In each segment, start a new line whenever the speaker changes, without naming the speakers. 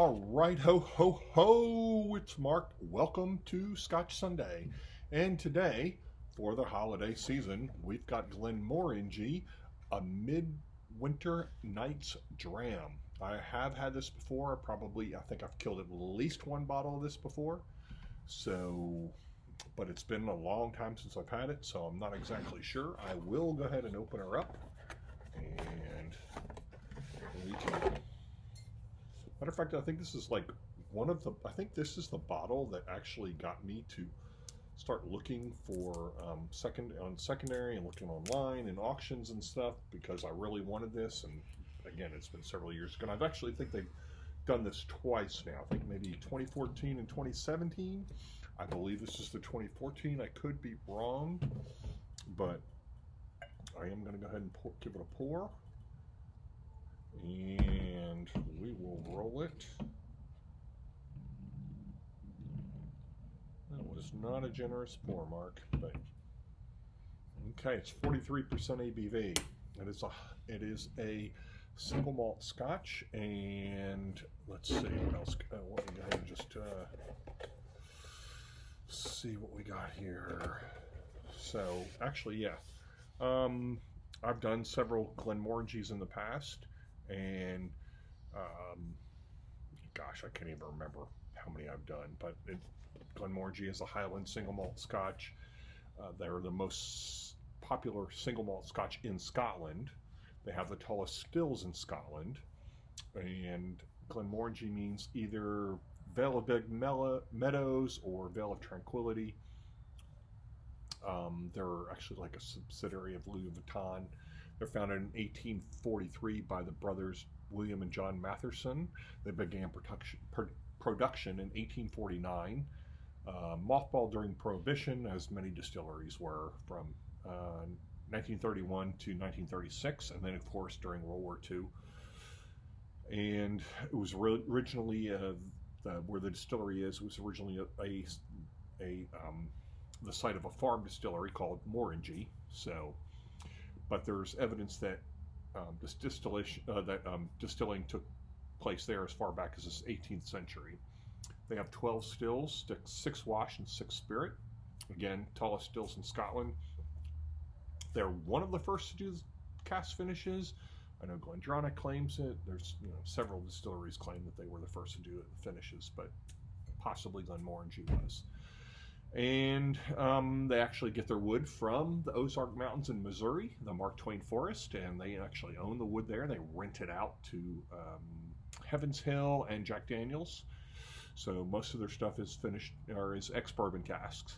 All right, ho, ho, ho, it's Mark. Welcome to Scotch Sunday. And today, for the holiday season, we've got Glenmorangie, a Midwinter Night's Dram. I have had this before. I think I've killed at least one bottle of this before. But it's been a long time since I've had it, so I'm not exactly sure. I will go ahead and open her up. And we can... Matter of fact, I think this is like I think this is the bottle that actually got me to start looking for secondary and looking online and auctions and stuff, because I really wanted this. And again, it's been several years ago. And I think they've done this twice now. I think maybe 2014 and 2017. I believe this is the 2014. I could be wrong, but I am going to go ahead and give it a pour. And we will roll it. That was not a generous pour, Mark, but okay, it's 43% ABV. It is a single malt Scotch, and let's see what else. Let me go ahead and just see what we got here. So actually, yeah, I've done several Glenmorangies in the past. And gosh, I can't even remember how many I've done, but Glenmorangie is a Highland single malt Scotch. They're the most popular single malt Scotch in Scotland. They have the tallest stills in Scotland, and Glenmorangie means either Vale of Big Meadows or Vale of Tranquility. They're actually like a subsidiary of Louis Vuitton. They're founded in 1843 by the brothers William and John Matherson. They began production in 1849. Mothballed during Prohibition, as many distilleries were, from 1931 to 1936, and then of course during World War II. And it was originally where the distillery is. Was originally the site of a farm distillery called Morangie. But there's evidence that distilling took place there as far back as the 18th century. They have 12 stills, 6 wash and 6 spirit. Again, tallest stills in Scotland. They're one of the first to do cask finishes. I know Glendronach claims it. There's several distilleries claim that they were the first to do finishes, but possibly Glenmorangie was. And they actually get their wood from the Ozark Mountains in Missouri, the Mark Twain Forest, and they actually own the wood there. They rent it out to Heaven's Hill and Jack Daniels. So most of their stuff is finished, or is ex-bourbon casks.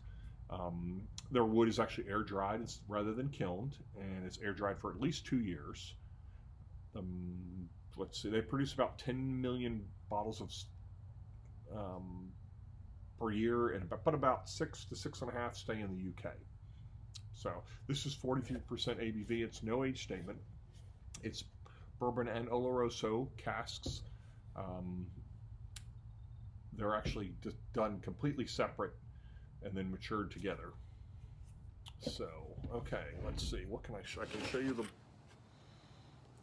Their wood is actually air-dried rather than kilned, and it's air-dried for at least 2 years. Let's see, they produce about 10 million bottles of per year, but about 6 to 6.5 stay in the UK. So this is 43% ABV. It's no age statement. It's Bourbon and Oloroso casks. They're actually just done completely separate and then matured together. So, okay, let's see. What can I can show you the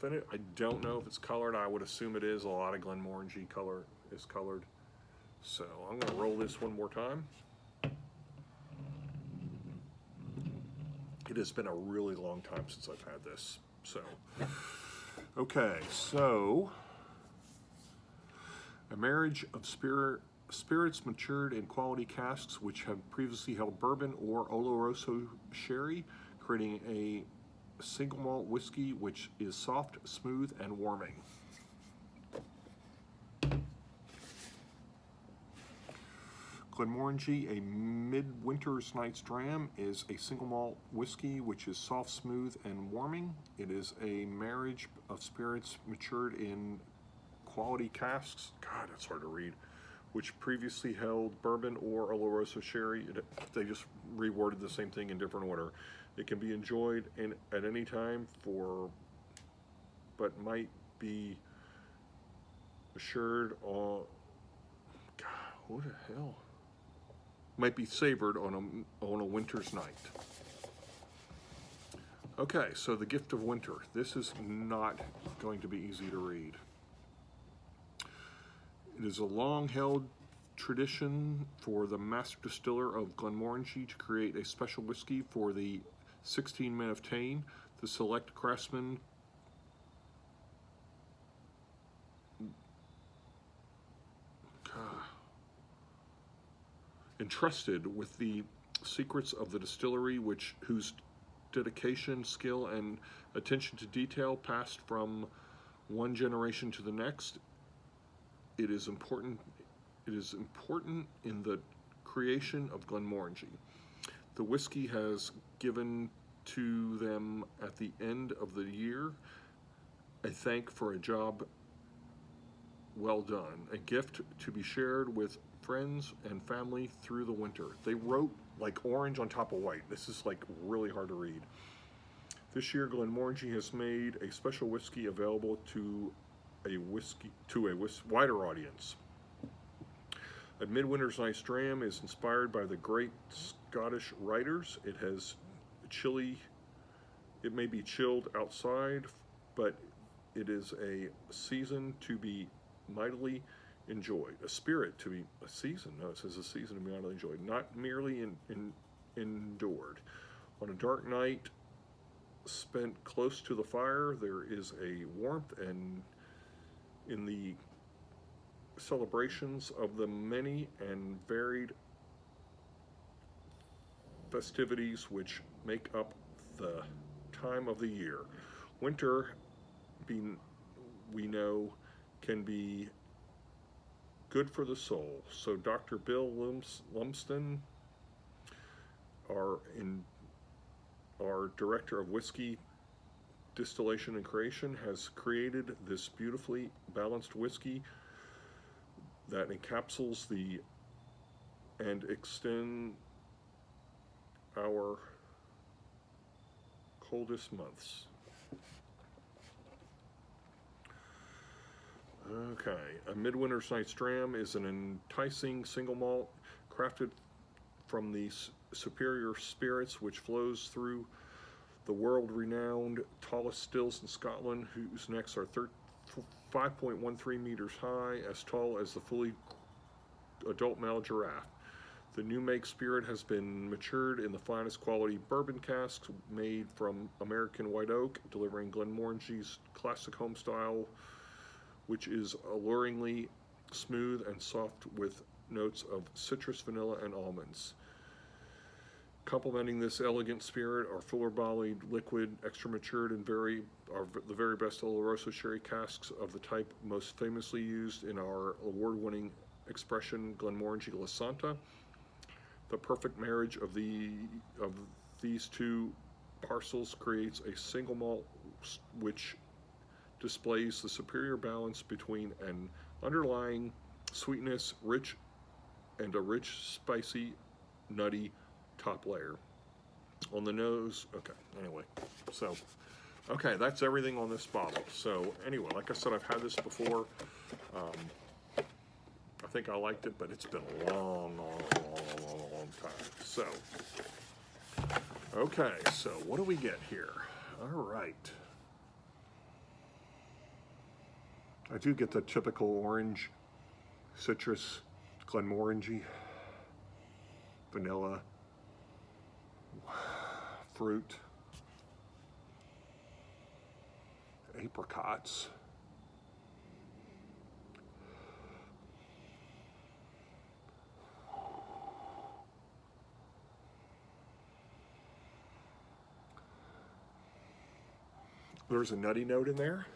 finish. I don't know if it's colored. I would assume it is. A lot of Glenmorangie color is colored. So I'm going to roll this one more time. It has been a really long time since I've had this. So, okay, so a marriage of spirits matured in quality casks which have previously held bourbon or Oloroso sherry, creating a single malt whiskey which is soft, smooth, and warming. Glenmorangie, a Midwinter Night's Dram, is a single malt whiskey which is soft, smooth, and warming. It is a marriage of spirits matured in quality casks. God, that's hard to read. Which previously held bourbon or Oloroso sherry. They just reworded the same thing in different order. It can be enjoyed at any time but might be assured on. God, what the hell? Might be savored on a winter's night. Okay, so the gift of winter. This is not going to be easy to read. It is a long-held tradition for the master distiller of Glenmorangie to create a special whiskey for the 16 Men of Tane. The select craftsman entrusted with the secrets of the distillery, whose dedication, skill, and attention to detail passed from one generation to the next. It is important in the creation of Glenmorangie. The whiskey has given to them at the end of the year a thank for a job well done, a gift to be shared with friends and family through the winter. They wrote like orange on top of white. This is like really hard to read. This year, Glenmorangie has made a special whiskey available to a wider audience. A Midwinter's Night's Dram is inspired by the great Scottish writers. It may be chilled outside, but it is a season to be mightily enjoyed. A season to be mightily enjoyed, not merely endured. On a dark night spent close to the fire, there is a warmth, and in the celebrations of the many and varied festivities which make up the time of the year. Winter, we know, can be good for the soul. So Dr. Bill Lumsden, our director of whiskey distillation and creation, has created this beautifully balanced whiskey that encapsulates and extend our coldest months. Okay, a Midwinter's Night's Dram is an enticing single malt crafted from the superior spirits which flows through the world-renowned tallest stills in Scotland, whose necks are 5.13 meters high, as tall as the fully adult male giraffe. The new make spirit has been matured in the finest quality bourbon casks made from American white oak, delivering Glenmorangie's classic home style, which is alluringly smooth and soft with notes of citrus, vanilla, and almonds. Complementing this elegant spirit are fuller-bodied, liquid, extra-matured, and the very best Oloroso sherry casks of the type most famously used in our award-winning expression, Glenmorangie La Santa. The perfect marriage of these two parcels creates a single malt which displays the superior balance between an underlying sweetness, and a rich, spicy, nutty top layer. On the nose, okay, that's everything on this bottle. So anyway, like I said, I've had this before. I think I liked it, but it's been a long time. So, okay, so what do we get here? All right. I do get the typical orange, citrus, Glenmorangie, vanilla, fruit, apricots, there's a nutty note in there,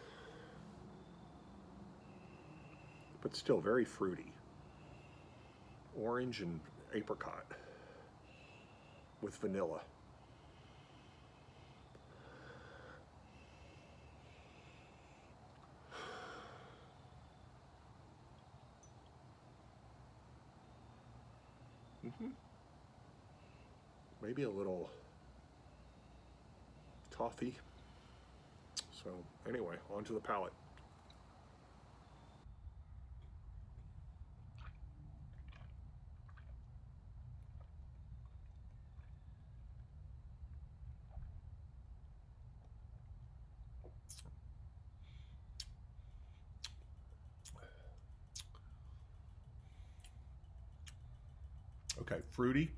but still very fruity. Orange and apricot with vanilla. Maybe a little toffee. So anyway, on to the palate. Okay, fruity,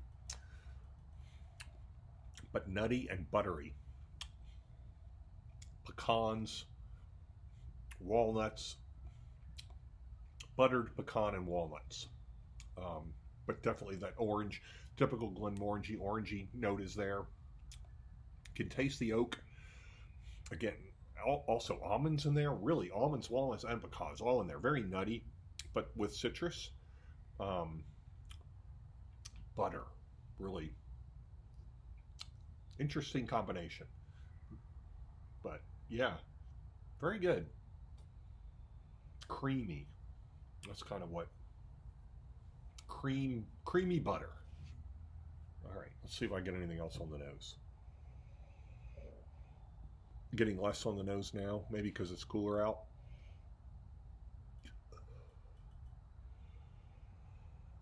but nutty and buttery. Pecans, walnuts, buttered pecan and walnuts. But definitely that orange, typical Glenmorangie orangey note is there. Can taste the oak. Again, also almonds in there. Really, almonds, walnuts, and pecans all in there. Very nutty, but with citrus. Butter, really interesting combination. But yeah, very good. Creamy. That's kind of what creamy butter. All right, let's see if I get anything else on the nose. Getting less on the nose now, maybe because it's cooler out.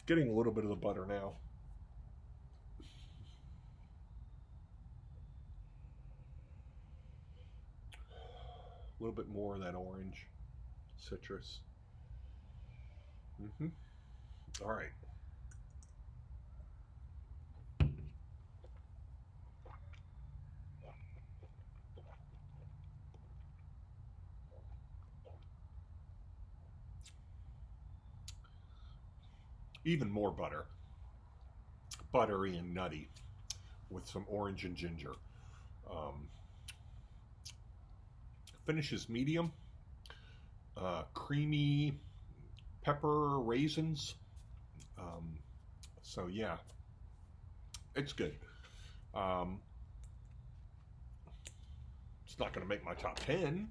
Getting a little bit of the butter now. A little bit more of that orange, citrus. All right. Even more butter. Buttery and nutty with some orange and ginger. Finishes medium. Creamy pepper raisins. So yeah, it's good. It's not going to make my top 10.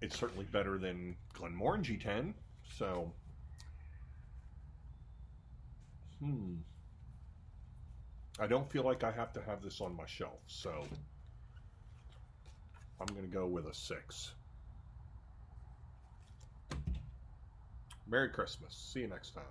It's certainly better than Glenmorangie 10. So, I don't feel like I have to have this on my shelf. So, I'm going to go with a 6. Merry Christmas. See you next time.